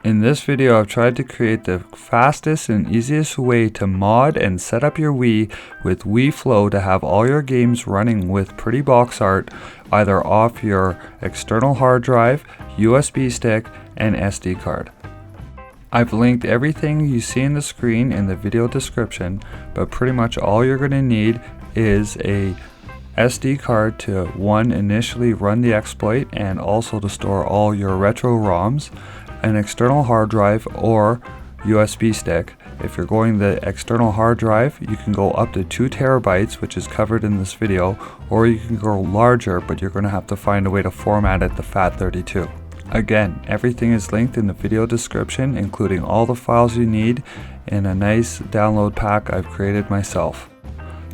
In this video, I've tried to create the fastest and easiest way to mod and set up your Wii with Wiiflow to have all your games running with pretty box art either off your external hard drive, USB stick, and SD card. I've linked everything you see in the screen in the video description, but pretty much all you're going to need is a SD card to initially run the exploit and also to store all your retro ROMs, an external hard drive or USB stick. If you're going the external hard drive, you can go up to 2 terabytes, which is covered in this video, or you can go larger, but you're going to have to find a way to format it to FAT32. Again, everything is linked in the video description, including all the files you need in a nice download pack I've created myself.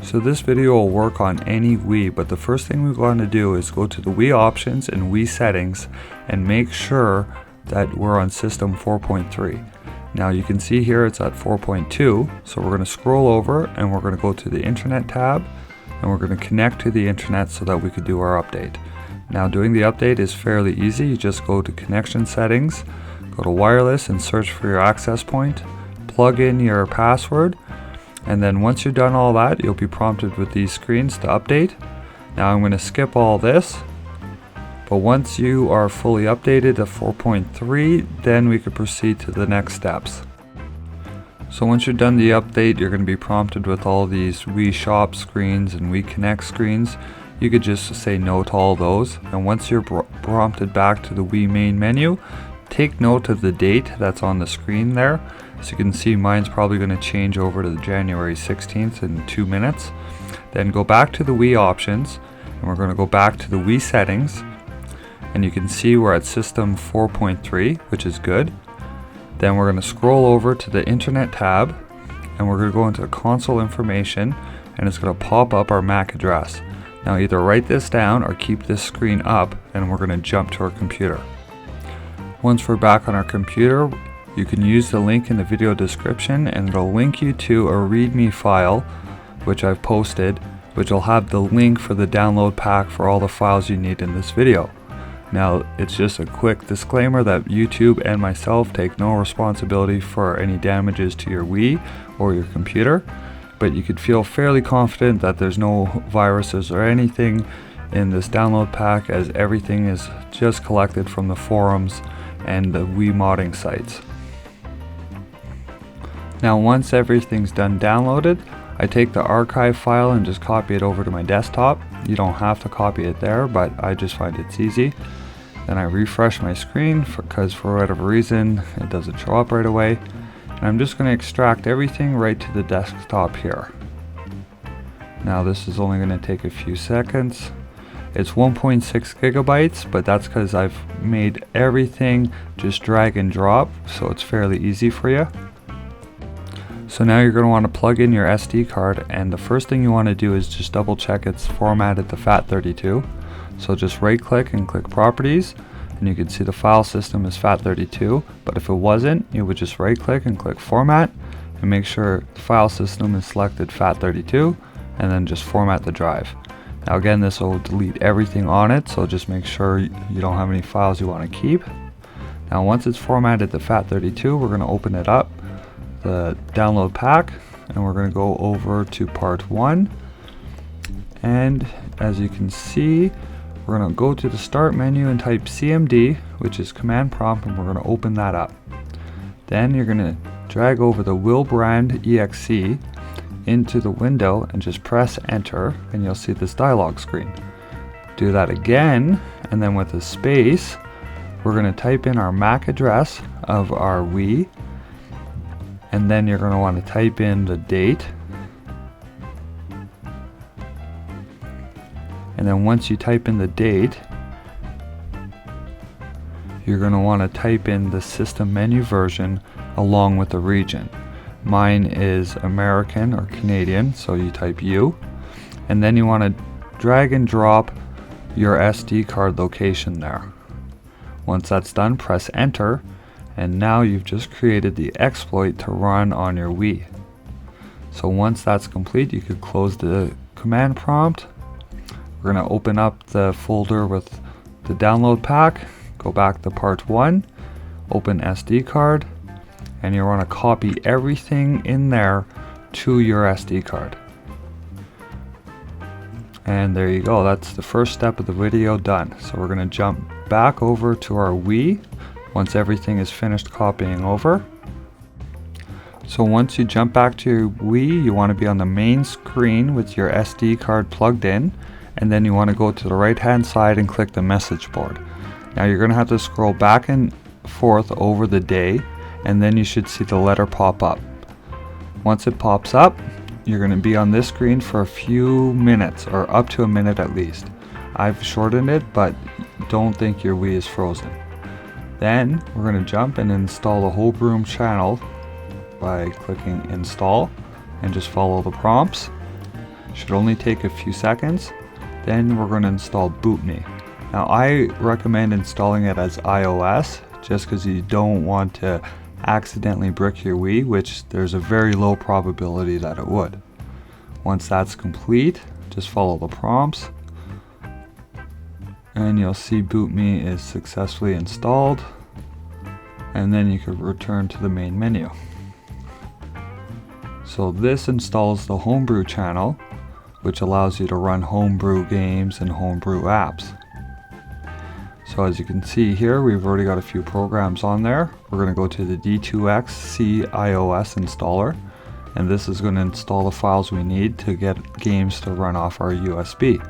So this video will work on any Wii, but the first thing we're going to do is go to the Wii options and Wii settings and make sure that we're on system 4.3. Now you can see here it's at 4.2, so we're going to scroll over and we're going to go to the internet tab and we're going to connect to the internet so that we could do our update. Now doing the update is fairly easy. You just go to connection settings, go to wireless and search for your access point, plug in your password, and then once you're done all that, you'll be prompted with these screens to update. Now I'm going to skip all this, but once you are fully updated to 4.3, then we could proceed to the next steps. So once you're done the update, you're going to be prompted with all these Wii Shop screens and Wii Connect screens. You could just say no to all those, and once you're prompted back to the Wii main menu, take note of the date that's on the screen there. So you can see mine's probably going to change over to January 16th in 2 minutes. Then go back to the Wii options, and we're going to go back to the Wii settings, and you can see we're at system 4.3, which is good. Then we're going to scroll over to the internet tab, and we're going to go into console information, and it's going to pop up our MAC address. Now either write this down or keep this screen up, and we're going to jump to our computer. Once we're back on our computer, you can use the link in the video description and it'll link you to a README file which I've posted, which will have the link for the download pack for all the files you need in this video. Now it's just a quick disclaimer that YouTube and myself take no responsibility for any damages to your Wii or your computer, but you could feel fairly confident that there's no viruses or anything in this download pack, as everything is just collected from the forums and the Wii modding sites. Now once everything's done downloaded, I take the archive file and just copy it over to my desktop. You don't have to copy it there, but I just find it's easy. Then I refresh my screen because for whatever reason it doesn't show up right away. And I'm just going to extract everything right to the desktop here. Now this is only going to take a few seconds. It's 1.6 gigabytes, but that's because I've made everything just drag and drop, so it's fairly easy for you. So now you're going to want to plug in your SD card, and the first thing you want to do is just double check it's formatted to FAT32. So just right click and click properties, and you can see the file system is FAT32, but if it wasn't, you would just right click and click format and make sure the file system is selected FAT32, and then just format the drive. Now again, this will delete everything on it, so just make sure you don't have any files you want to keep. Now once it's formatted to FAT32, we're going to open it up, the download pack, and we're going to go over to part 1. And as you can see, we're going to go to the start menu and type CMD, which is command prompt, and we're going to open that up. Then you're going to drag over the Wilbrand exe into the window and just press enter, and you'll see this dialog screen. Do that again, and then with a space we're going to type in our MAC address of our Wii, and then you're going to want to type in the date, and then once you type in the date, you're going to want to type in the system menu version along with the region. Mine is American or Canadian, so you type U, and then you want to drag and drop your SD card location there. Once that's done, press enter, and now you've just created the exploit to run on your Wii. So once that's complete, you could close the command prompt. We're going to open up the folder with the download pack, go back to part 1, open SD card, and you want to copy everything in there to your SD card. And there you go, that's the first step of the video done. So we're going to jump back over to our Wii once everything is finished copying over. So once you jump back to your Wii, you want to be on the main screen with your SD card plugged in, and then you want to go to the right hand side and click the message board. Now you're going to have to scroll back and forth over the day, and then you should see the letter pop up. Once it pops up, you're going to be on this screen for a few minutes, or up to a minute at least. I've shortened it, but don't think your Wii is frozen. Then we're going to jump and install the Homebrew channel by clicking install and just follow the prompts. Should only take a few seconds. Then we're going to install BootMe. Now I recommend installing it as iOS just because you don't want to accidentally brick your Wii, which there's a very low probability that it would. Once that's complete, just follow the prompts and you'll see BootMe is successfully installed, and then you can return to the main menu. So this installs the Homebrew channel, which allows you to run homebrew games and homebrew apps. So as you can see here, we've already got a few programs on there. We're going to go to the D2X iOS installer, and this is going to install the files we need to get games to run off our USB.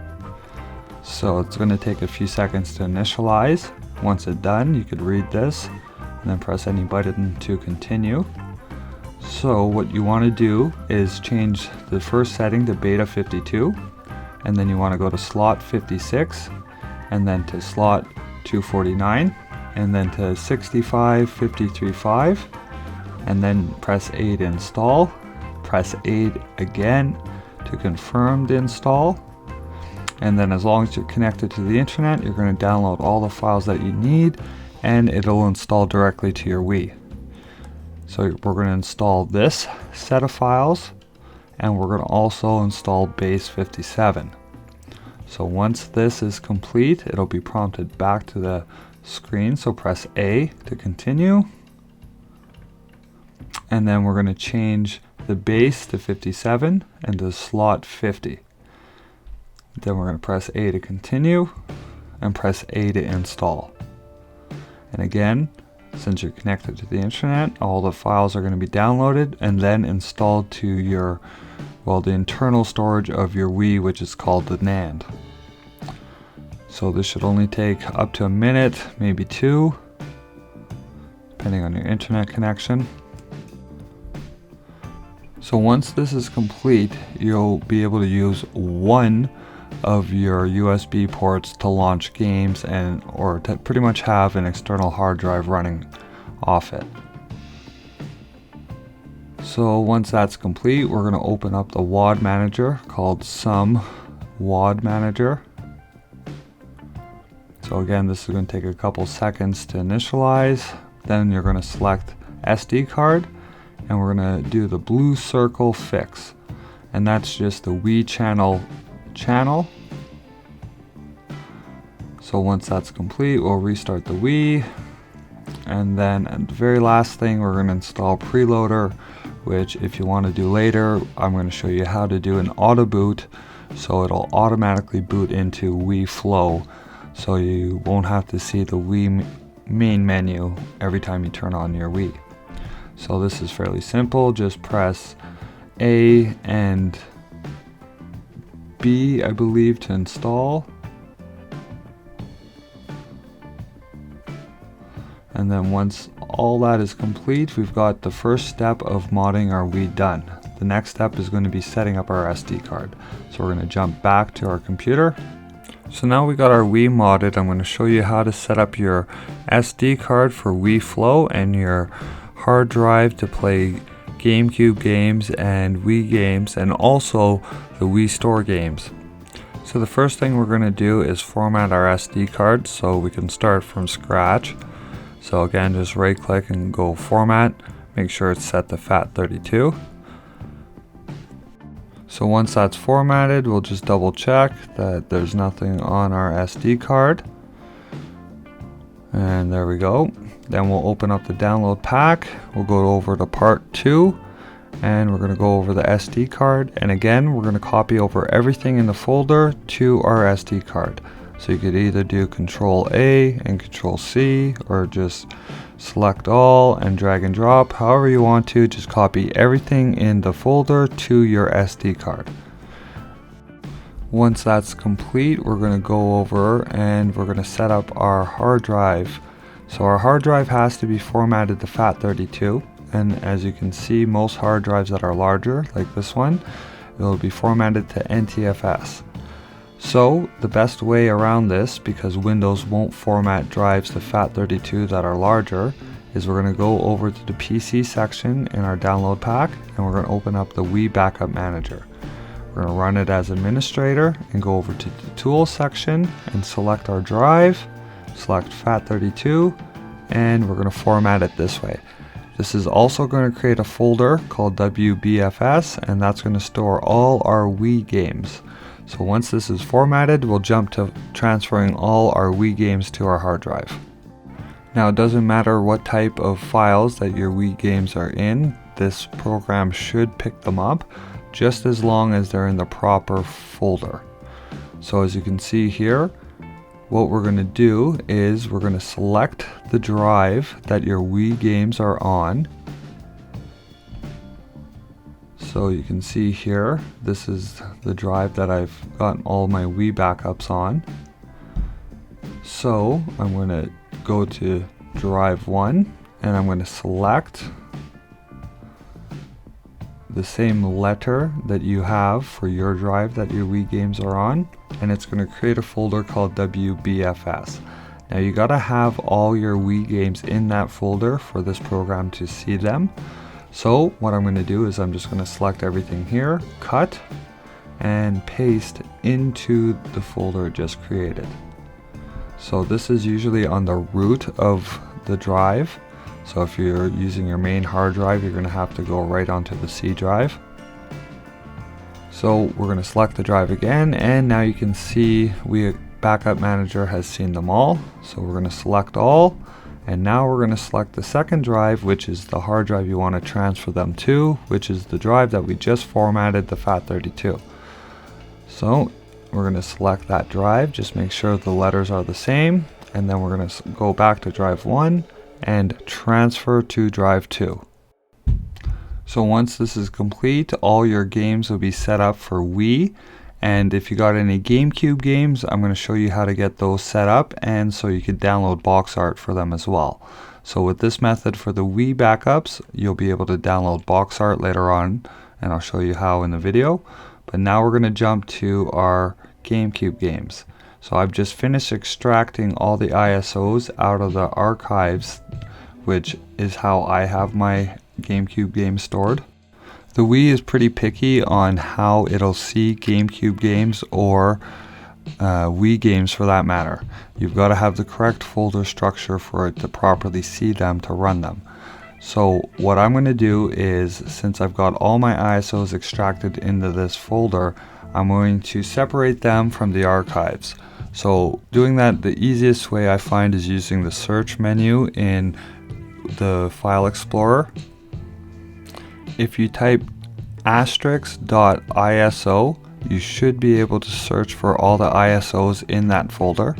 So it's going to take a few seconds to initialize. Once it's done, you could read this and then press any button to continue. So what you want to do is change the first setting to beta 52, and then you want to go to slot 56, and then to slot 249, and then to 65.53.5, and then press A to install. Press A again to confirm the install, and then as long as you're connected to the internet, you're going to download all the files that you need, and it'll install directly to your Wii. So we're going to install this set of files, and we're going to also install base 57. So once this is complete, it'll be prompted back to the screen. So press A to continue. And then we're going to change the base to 57 and to slot 50. Then we're going to press A to continue and press A to install. And again, since you're connected to the internet, all the files are going to be downloaded and then installed to your, the internal storage of your Wii, which is called the NAND. So this should only take up to a minute, maybe two, depending on your internet connection. So once this is complete, you'll be able to use one of your USB ports to launch games or to pretty much have an external hard drive running off it. So once that's complete, we're going to open up the WAD manager called Some WAD Manager. So again, this is going to take a couple seconds to initialize. Then you're going to select SD card, and we're going to do the blue circle fix, and that's just the Wii channel. So once that's complete, we'll restart the Wii, and then at the very last thing, we're going to install Preloader, which if you want to do later, I'm going to show you how to do an auto boot, so it'll automatically boot into Wiiflow, so you won't have to see the Wii main menu every time you turn on your Wii. So this is fairly simple. Just press A and B, I believe, to install. And then once all that is complete, we've got the first step of modding our Wii done. The next step is going to be setting up our SD card. So we're going to jump back to our computer. So now we got our Wii modded. I'm going to show you how to set up your SD card for Wiiflow and your hard drive to play GameCube games and Wii games, and also the Wii Store games. So the first thing we're going to do is format our SD card so we can start from scratch. So again, just right click and go format. Make sure it's set to FAT32. So once that's formatted, we'll just double check that there's nothing on our SD card. And there we go. Then we'll open up the download pack. We'll go over to part 2 and we're going to go over the SD card. And again, we're going to copy over everything in the folder to our SD card. So you could either do Control A and Control C, or just select all and drag and drop. However you want to, just copy everything in the folder to your SD card. Once that's complete, we're going to go over and we're going to set up our hard drive. So our hard drive has to be formatted to FAT32, and as you can see, most hard drives that are larger, like this one, it will be formatted to NTFS. So the best way around this, because Windows won't format drives to FAT32 that are larger, is we're going to go over to the PC section in our download pack and we're going to open up the Wii Backup Manager. We're going to run it as administrator and go over to the tools section and select our drive, select FAT32, and we're going to format it this way. This is also going to create a folder called WBFS, and that's going to store all our Wii games. So once this is formatted, we'll jump to transferring all our Wii games to our hard drive. Now it doesn't matter what type of files that your Wii games are in, this program should pick them up just as long as they're in the proper folder. So as you can see here, what we're going to do is we're going to select the drive that your Wii games are on. So you can see here, this is the drive that I've gotten all my Wii backups on. So I'm going to go to drive 1 and I'm going to select the same letter that you have for your drive that your Wii games are on, and it's going to create a folder called WBFS. Now you gotta have all your Wii games in that folder for this program to see them. So what I'm going to do is I'm just going to select everything here, cut, and paste into the folder it just created. So this is usually on the root of the drive. So if you're using your main hard drive, you're going to have to go right onto the C drive. So we're going to select the drive again, and now you can see Wii Backup Manager has seen them all. So we're going to select all, and now we're going to select the second drive, which is the hard drive you want to transfer them to, which is the drive that we just formatted, the FAT32. So we're going to select that drive, just make sure the letters are the same, and then we're going to go back to drive 1 and transfer to drive 2. So once this is complete, all your games will be set up for Wii, and if you got any Gamecube games, I'm going to show you how to get those set up, and so you can download box art for them as well. So with this method for the Wii backups, you'll be able to download box art later on, and I'll show you how in the video. But now we're going to jump to our Gamecube games. So I've just finished extracting all the ISOs out of the archives, which is how I have my Gamecube games stored. The Wii is pretty picky on how it'll see Gamecube games or Wii games for that matter. You've got to have the correct folder structure for it to properly see them to run them. So what I'm going to do is, since I've got all my ISOs extracted into this folder, I'm going to separate them from the archives. So doing that, the easiest way I find is using the search menu in the File Explorer. If you type *.iso, you should be able to search for all the ISOs in that folder,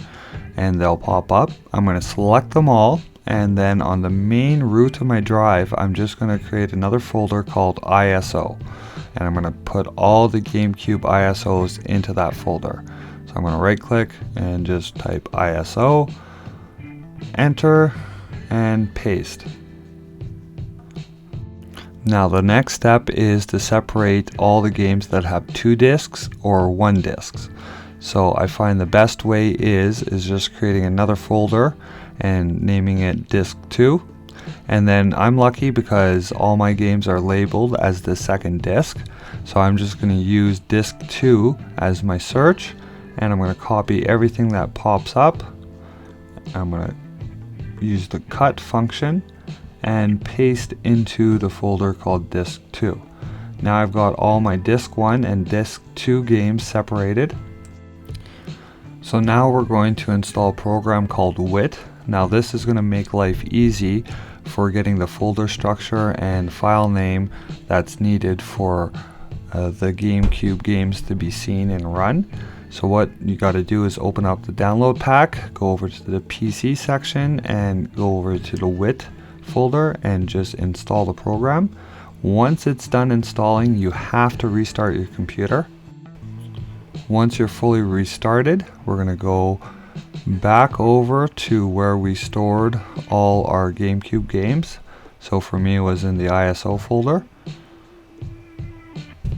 and they'll pop up. I'm going to select them all, and then on the main root of my drive, I'm just going to create another folder called ISO, and I'm going to put all the Gamecube ISOs into that folder. So I'm going to right click and just type ISO, enter, and paste. Now the next step is to separate all the games that have 2 discs or 1 disc. So I find the best way is just creating another folder and naming it disk 2. And then I'm lucky because all my games are labeled as the second disc. So I'm just going to use disk 2 as my search, and I'm going to copy everything that pops up. I'm going to use the cut function and paste into the folder called disk 2. Now I've got all my disk 1 and disk 2 games separated. So now we're going to install a program called WIT, Now this is going to make life easy for getting the folder structure and file name that's needed for the GameCube games to be seen and run. So what you got to do is open up the download pack, go over to the PC section and go over to the WIT folder and just install the program. Once it's done installing, you have to restart your computer. Once you're fully restarted, we're going to go back over to where we stored all our GameCube games. So for me it was in the ISO folder.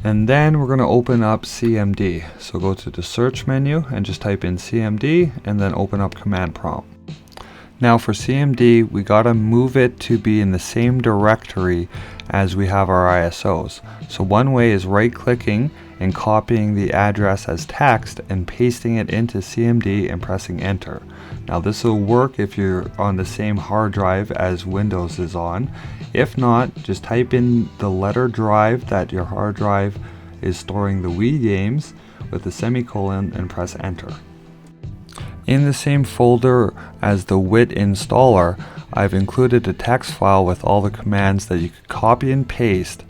And then we're going to open up CMD. So go to the search menu and just type in CMD and then open up command prompt. Now for CMD, we got to move it to be in the same directory as we have our ISOs. So one way is right clicking and copying the address as text and pasting it into CMD and pressing enter. Now this will work if you're on the same hard drive as Windows is on. If not, just type in the letter drive that your hard drive is storing the Wii games with a semicolon and press enter. In the same folder as the WIT installer, I've included a text file with all the commands that you could copy and paste.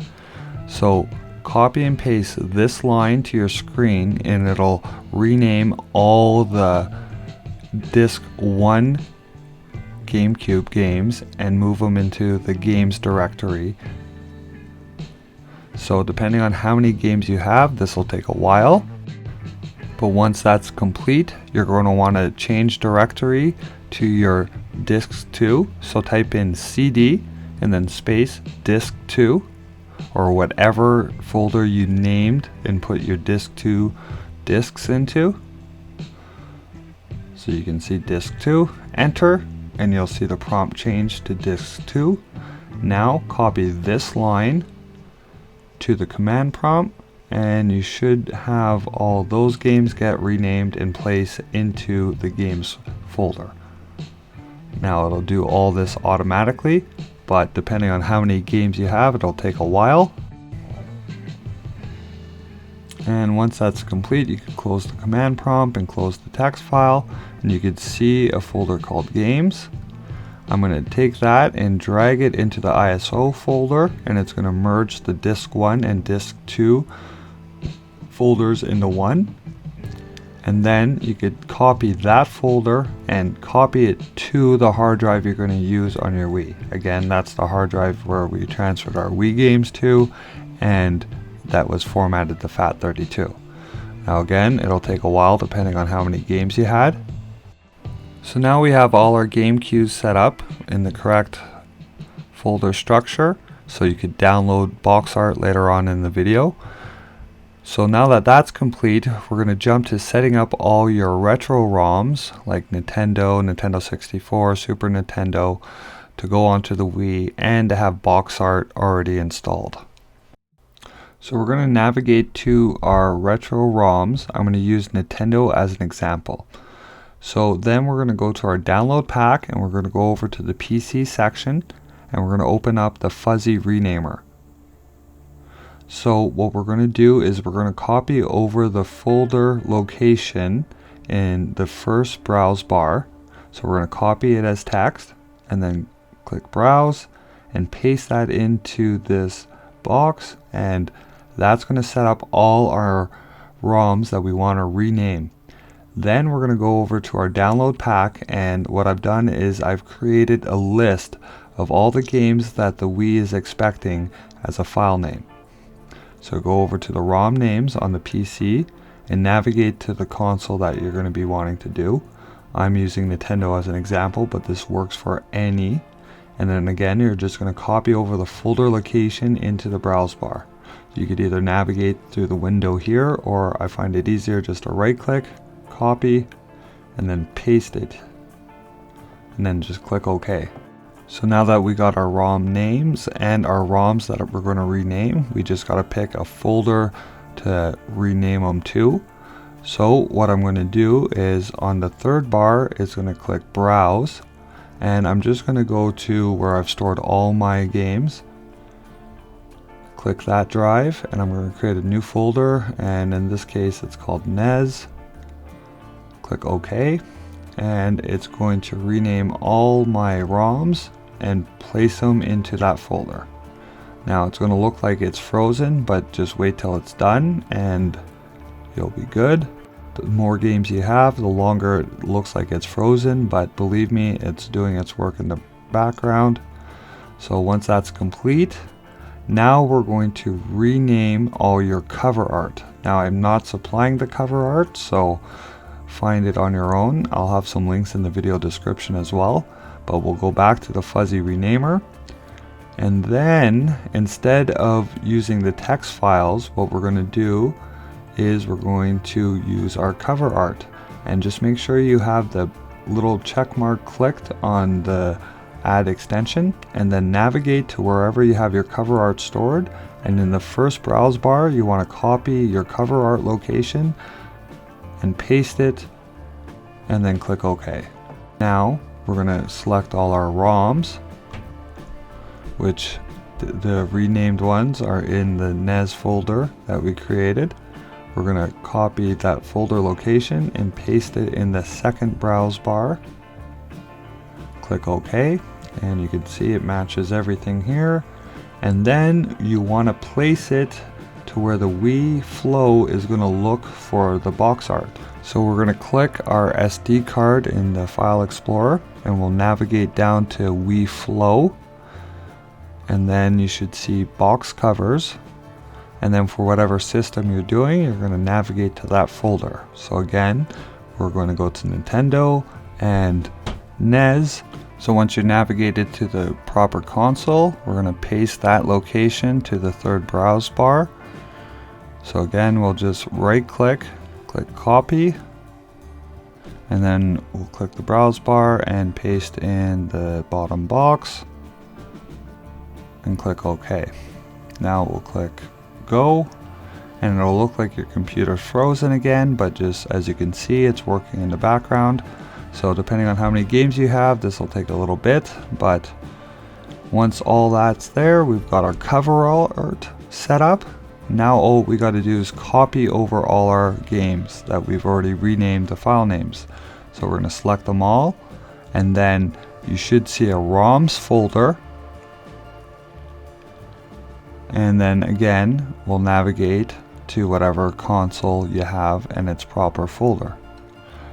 So copy and paste this line to your screen and it'll rename all the Disc 1 GameCube games and move them into the games directory. So depending on how many games you have, this will take a while. But once that's complete, you're going to want to change directory to your Disc 2. So type in CD and then space Disc 2 or whatever folder you named and put your Disc 2 discs into. So you can see Disc 2, enter, and you'll see the prompt change to Disc 2. Now copy this line to the command prompt and you should have all those games get renamed and placed into the games folder. Now it'll do all this automatically, but depending on how many games you have, it'll take a while. And once that's complete, you can close the command prompt and close the text file, and you can see a folder called games. I'm going to take that and drag it into the ISO folder, and it's going to merge the Disc 1 and Disc 2 folders into one. And then you could copy that folder and copy it to the hard drive you're going to use on your Wii. Again, that's the hard drive where we transferred our Wii games to, and that was formatted to FAT32. Now again, it'll take a while depending on how many games you had. So now we have all our GameCubes set up in the correct folder structure, so you could download box art later on in the video. So now that that's complete, we're going to jump to setting up all your retro ROMs like Nintendo, Nintendo 64, Super Nintendo to go onto the Wii and to have box art already installed. So we're going to navigate to our retro ROMs. I'm going to use Nintendo as an example. So then we're going to go to our download pack and we're going to go over to the PC section and we're going to open up the fuzzy renamer. So what we're going to do is we're going to copy over the folder location in the first browse bar. So we're going to copy it as text and then click browse and paste that into this box, and that's going to set up all our ROMs that we want to rename. Then we're going to go over to our download pack, and what I've done is I've created a list of all the games that the Wii is expecting as a file name. So go over to the ROM names on the PC and navigate to the console that you're going to be wanting to do. I'm using Nintendo as an example, but this works for any. And then again, you're just going to copy over the folder location into the browse bar. You could either navigate through the window here, or I find it easier just to right click, copy, and then paste it. And then just click OK. So now that we got our ROM names and our ROMs that we're going to rename, we just got to pick a folder to rename them to. So what I'm going to do is on the third bar is going to click browse, and I'm just going to go to where I've stored all my games. Click that drive and I'm going to create a new folder, and in this case it's called NES. Click OK. and it's going to rename all my ROMs and place them into that folder. Now it's going to look like it's frozen, but just wait till it's done and you'll be good. The more games you have, the longer it looks like it's frozen, but believe me, it's doing its work in the background. So once that's complete, now we're going to rename all your cover art. Now I'm not supplying the cover art, so find it on your own. I'll have some links in the video description as well, but we'll go back to the fuzzy renamer. And then instead of using the text files, what we're going to do is we're going to use our cover art, and just make sure you have the little check mark clicked on the add extension, and then navigate to wherever you have your cover art stored, and in the first browse bar you want to copy your cover art location and paste it, and then click OK. Now we're going to select all our ROMs, which the renamed ones are in the NES folder that we created. We're going to copy that folder location and paste it in the second browse bar. Click OK, and you can see it matches everything here. And then you want to place it to where the Wiiflow is going to look for the box art. So we're going to click our SD card in the File Explorer, and we'll navigate down to Wiiflow, and then you should see box covers. And then for whatever system you're doing, you're going to navigate to that folder. So again, we're going to go to Nintendo and NES. So once you navigated to the proper console, we're going to paste that location to the third browse bar. So again, we'll just right click, click copy, and then we'll click the browse bar and paste in the bottom box and click OK. Now we'll click go, and it'll look like your computer's frozen again, but just as you can see, it's working in the background. So depending on how many games you have, this will take a little bit, but once all that's there, we've got our cover art set up. Now all we got to do is copy over all our games that we've already renamed the file names. So we're going to select them all, and then you should see a ROMs folder. And then again, we'll navigate to whatever console you have and its proper folder.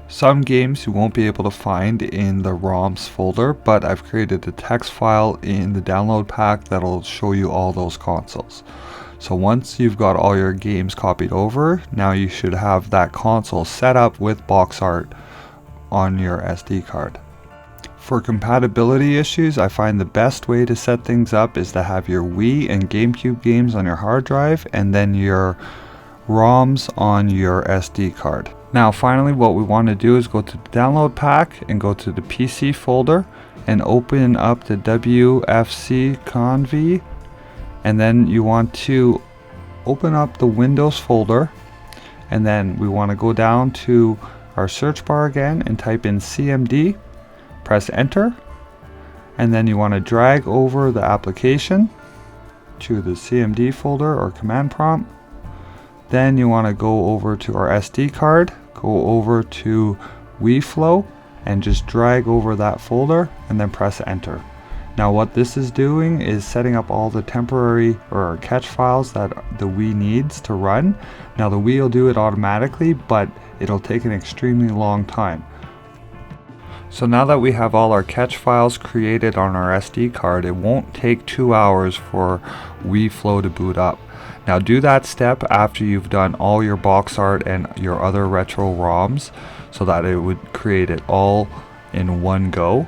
Some games you won't be able to find in the ROMs folder, but I've created a text file in the download pack that'll show you all those consoles. So once you've got all your games copied over, now you should have that console set up with box art on your SD card. For compatibility issues, I find the best way to set things up is to have your Wii and Gamecube games on your hard drive, and then your ROMs on your SD card. Now finally, what we want to do is go to the download pack and go to the PC folder and open up the WFC conv, and then you want to open up the Windows folder, and then we want to go down to our search bar again and type in CMD. Press enter, and then you want to drag over the application to the CMD folder or command prompt. Then you want to go over to our SD card, go over to Wiiflow, and just drag over that folder and then press enter. Now what this is doing is setting up all the temporary or catch files that the Wii needs to run. Now the Wii will do it automatically, but it'll take an extremely long time. So now that we have all our catch files created on our SD card, it won't take 2 hours for Wiiflow to boot up. Now do that step after you've done all your box art and your other retro ROMs, so that it would create it all in one go.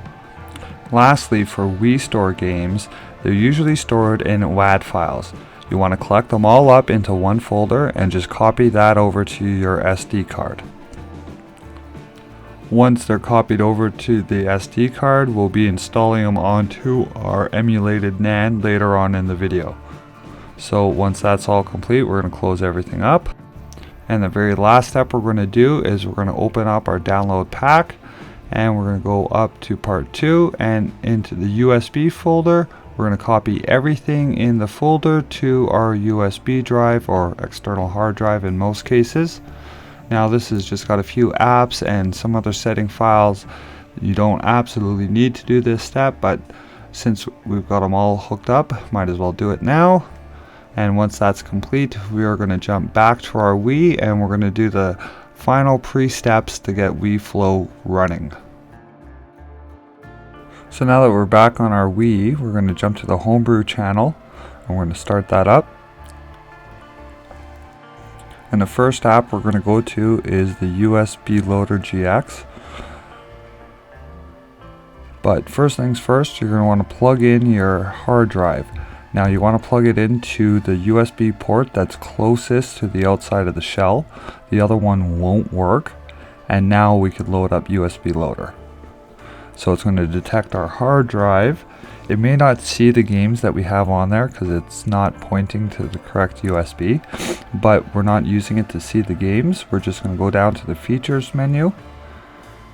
Lastly, for Wii Store games, they're usually stored in WAD files. You want to collect them all up into one folder and just copy that over to your SD card. Once they're copied over to the SD card, we'll be installing them onto our emulated NAND later on in the video. So once that's all complete, we're going to close everything up. And the very last step we're going to do is we're going to open up our download pack, and we're going to go up to part 2 and into the USB folder. We're going to copy everything in the folder to our USB drive or external hard drive in most cases. Now this has just got a few apps and some other setting files. You don't absolutely need to do this step, but since we've got them all hooked up, might as well do it now. And once that's complete, we are going to jump back to our Wii and we're going to do the final pre-steps to get Wiiflow running. So now that we're back on our Wii, we're going to jump to the homebrew channel and we're going to start that up. And the first app we're going to go to is the USB Loader GX. But first things first, you're going to want to plug in your hard drive. Now you want to plug it into the USB port that's closest to the outside of the shell. The other one won't work. And now we can load up USB Loader. So it's going to detect our hard drive. It may not see the games that we have on there because it's not pointing to the correct USB. But we're not using it to see the games. We're just going to go down to the features menu.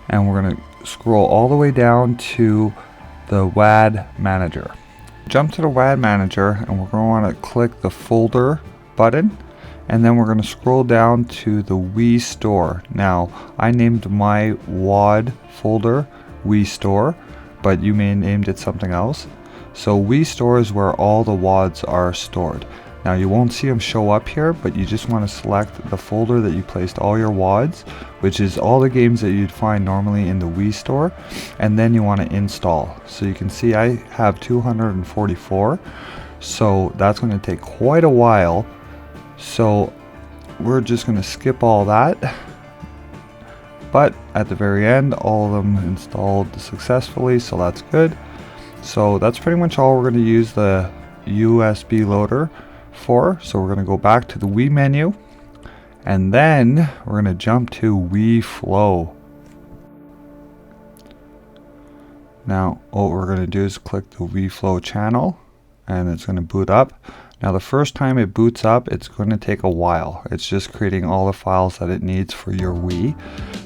And we're going to scroll all the way down to the WAD manager. Jump to the WAD manager and we're going to want to click the folder button, and then we're going to scroll down to the Wii store. Now I named my WAD folder Wii store, but you may have named it something else. So Wii store is where all the WADs are stored. Now you won't see them show up here, but you just want to select the folder that you placed all your WADs, which is all the games that you'd find normally in the Wii store, and then you want to install. So you can see I have 244, so that's going to take quite a while. So we're just going to skip all that. But at the very end, all of them installed successfully, so that's good. So that's pretty much all we're going to use the USB loader for. So we're going to go back to the Wii menu, and then we're going to jump to Wiiflow. Now what we're going to do is click the Wiiflow channel, and it's going to boot up. Now the first time it boots up, it's going to take a while. It's just creating all the files that it needs for your Wii.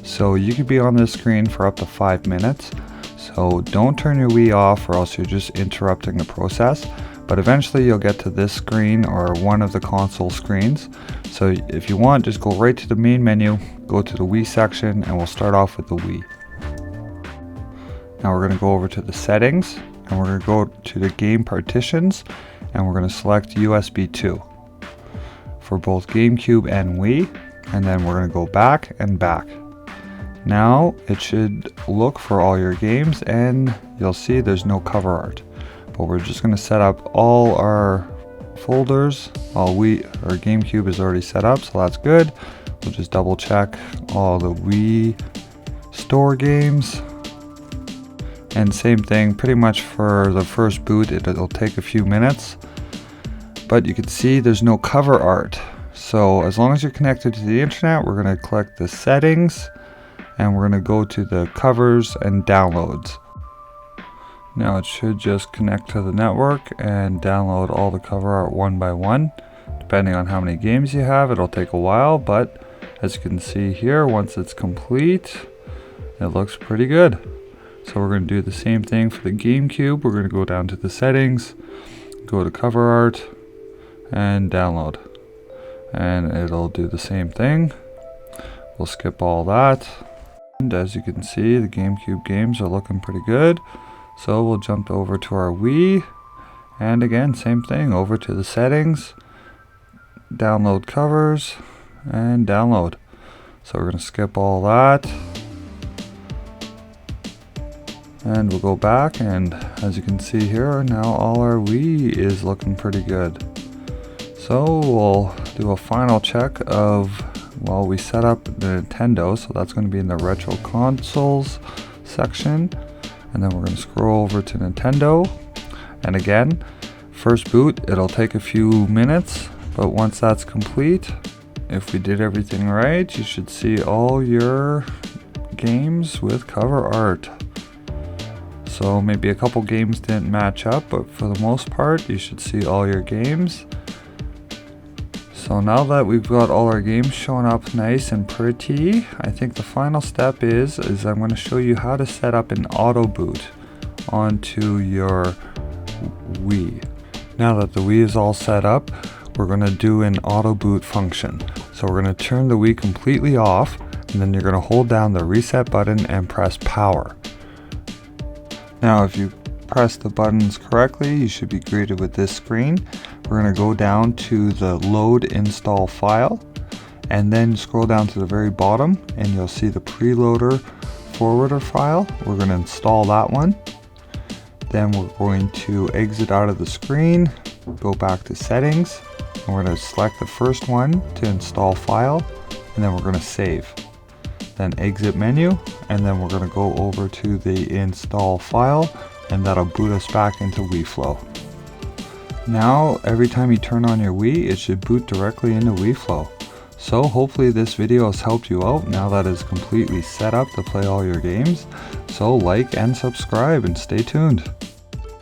So you could be on this screen for up to 5 minutes. So don't turn your Wii off, or else you're just interrupting the process. But eventually you'll get to this screen or one of the console screens. So if you want, just go right to the main menu, go to the Wii section, and we'll start off with the Wii. Now we're going to go over to the settings, and we're going to go to the game partitions, and we're going to select USB 2 for both GameCube and Wii, and then we're going to go back and back. Now it should look for all your games, and you'll see there's no cover art. But we're just going to set up all our folders. Our GameCube is already set up, so that's good. We'll just double check all the Wii store games. And same thing, pretty much for the first boot, it'll take a few minutes. But you can see there's no cover art. So as long as you're connected to the internet, we're going to click the settings, and we're going to go to the covers and downloads. Now it should just connect to the network and download all the cover art one by one. Depending on how many games you have, it'll take a while, but as you can see here, once it's complete, it looks pretty good. So we're going to do the same thing for the GameCube. We're going to go down to the settings, go to cover art, and download. And it'll do the same thing. We'll skip all that. And as you can see, the GameCube games are looking pretty good. So we'll jump over to our Wii, and again, same thing, over to the settings, download covers, and download. So we're going to skip all that. And we'll go back, and as you can see here, now all our Wii is looking pretty good. So we'll do a final check of, well, we set up the Nintendo, so that's going to be in the retro consoles section. And then we're going to scroll over to Nintendo. And again, first boot, it'll take a few minutes, but once that's complete, if we did everything right, you should see all your games with cover art. So maybe a couple games didn't match up, but for the most part, you should see all your games. So now that we've got all our games showing up nice and pretty, I think the final step is I'm going to show you how to set up an auto boot onto your Wii. Now that the Wii is all set up, we're going to do an auto boot function. So we're going to turn the Wii completely off, and then you're going to hold down the reset button and press power. Now if you press the buttons correctly, you should be greeted with this screen. We're going to go down to the load install file, and then scroll down to the very bottom and you'll see the preloader forwarder file. We're going to install that one. Then we're going to exit out of the screen, go back to settings, and we're going to select the first one to install file, and then we're going to save. Then exit menu, and then we're going to go over to the install file, and that'll boot us back into Wiiflow. Now every time you turn on your Wii, it should boot directly into Wiiflow. So hopefully this video has helped you out now that it's completely set up to play all your games. So like and subscribe and stay tuned.